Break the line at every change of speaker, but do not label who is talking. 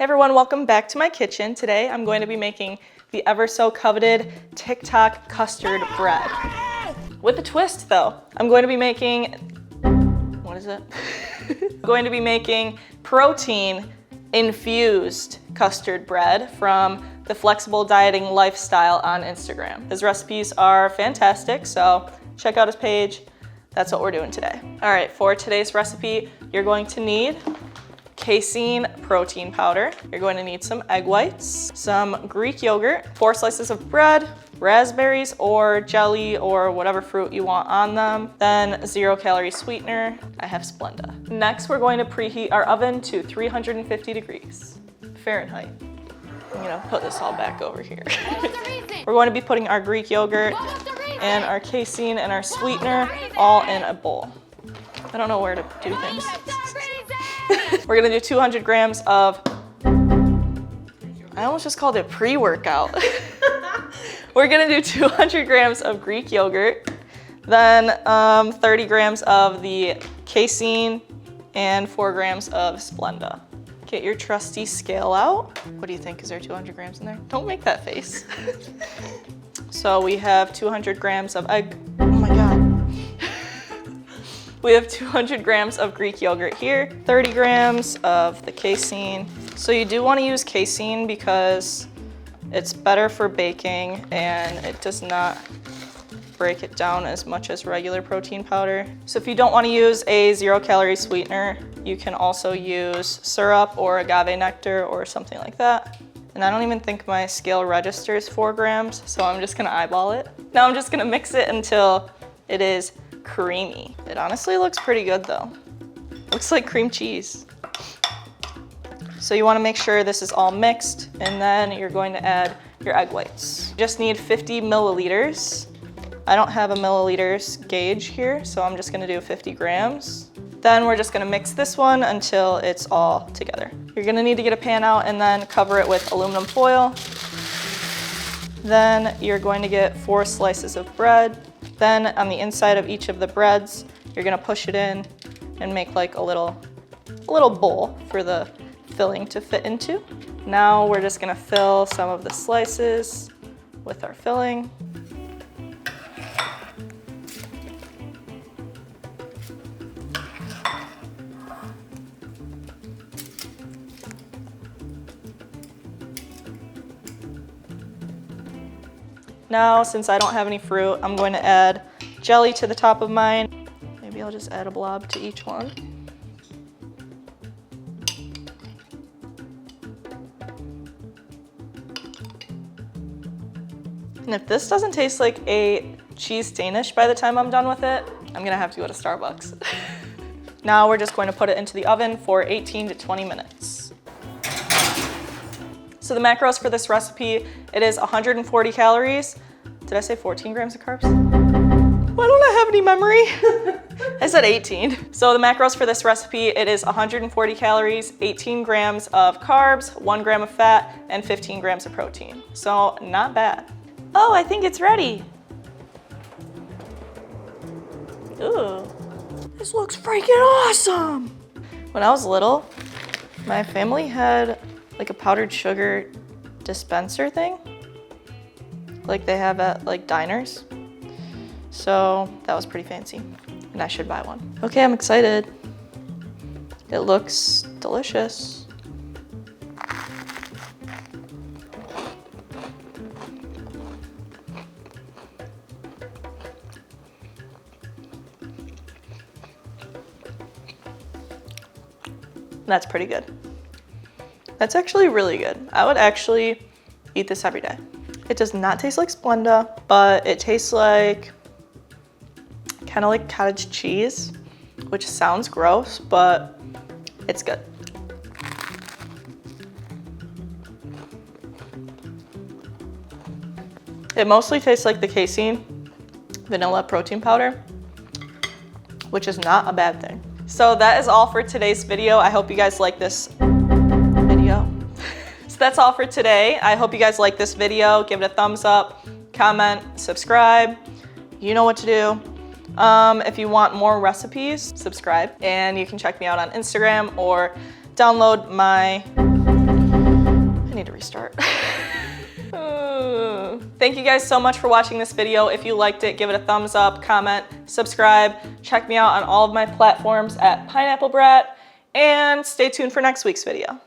Hey everyone, welcome back to my kitchen. Today I'm going to be making the ever so coveted TikTok custard bread. With a twist though. I'm going to be making, what is it? I'm going to be making protein infused custard bread from the Flexible Dieting Lifestyle on Instagram. His recipes are fantastic, so check out his page. That's what we're doing today. All right, for today's recipe, you're going to need casein protein powder. You're going to need some egg whites, some Greek yogurt, 4 slices of bread, raspberries or jelly or whatever fruit you want on them, then 0 calorie sweetener. I have Splenda. Next, we're going to preheat our oven to 350 degrees Fahrenheit. I'm gonna put this all back over here. We're going to be putting our Greek yogurt and our casein and our sweetener all in a bowl. I don't know where to do things. We're gonna do 200 grams of, I almost just called it pre-workout. We're gonna do 200 grams of Greek yogurt, then 30 grams of the casein, and 4 grams of Splenda. Get your trusty scale out. What do you think? Is there 200 grams in there? Don't make that face. So we have 200 grams of egg. Oh my God. We have 200 grams of Greek yogurt here, 30 grams of the casein. So you do want to use casein because it's better for baking and it does not break it down as much as regular protein powder. So if you don't want to use a 0 calorie sweetener, you can also use syrup or agave nectar or something like that. And I don't even think my scale registers 4 grams, so I'm just gonna eyeball it. Now I'm just gonna mix it until it is creamy. It honestly looks pretty good though. Looks like cream cheese. So you wanna make sure this is all mixed, and then you're going to add your egg whites. You just need 50 milliliters. I don't have a milliliters gauge here, so I'm just gonna do 50 grams. Then we're just gonna mix this one until it's all together. You're gonna need to get a pan out and then cover it with aluminum foil. Then you're going to get 4 slices of bread. Then on the inside of each of the breads, you're gonna push it in and make like a little bowl for the filling to fit into. Now we're just gonna fill some of the slices with our filling. Now, since I don't have any fruit, I'm going to add jelly to the top of mine. Maybe I'll just add a blob to each one. And if this doesn't taste like a cheese Danish by the time I'm done with it, I'm gonna have to go to Starbucks. Now we're just going to put it into the oven for 18 to 20 minutes. So the macros for this recipe, it is 140 calories. Did I say 14 grams of carbs? Why don't I have any memory? I said 18. So the macros for this recipe, it is 140 calories, 18 grams of carbs, 1 gram of fat, and 15 grams of protein. So not bad. Oh, I think it's ready. Ooh, this looks freaking awesome. When I was little, my family had like a powdered sugar dispenser thing, like they have at like diners. So that was pretty fancy, and I should buy one. Okay, I'm excited. It looks delicious. That's pretty good. That's actually really good. I would actually eat this every day. It does not taste like Splenda, but it tastes like kind of like cottage cheese, which sounds gross, but it's good. It mostly tastes like the casein vanilla protein powder, which is not a bad thing. So that is all for today's video. I hope you guys like this video. So that's all for today. I hope you guys like this video. Give it a thumbs up, comment, subscribe. You know what to do. If you want more recipes, subscribe, and you can check me out on Instagram or download my need to restart. Thank you guys so much for watching this video. If you liked it, give it a thumbs up, comment, subscribe. Check me out on all of my platforms at Pineapple Brat, and stay tuned for next week's video.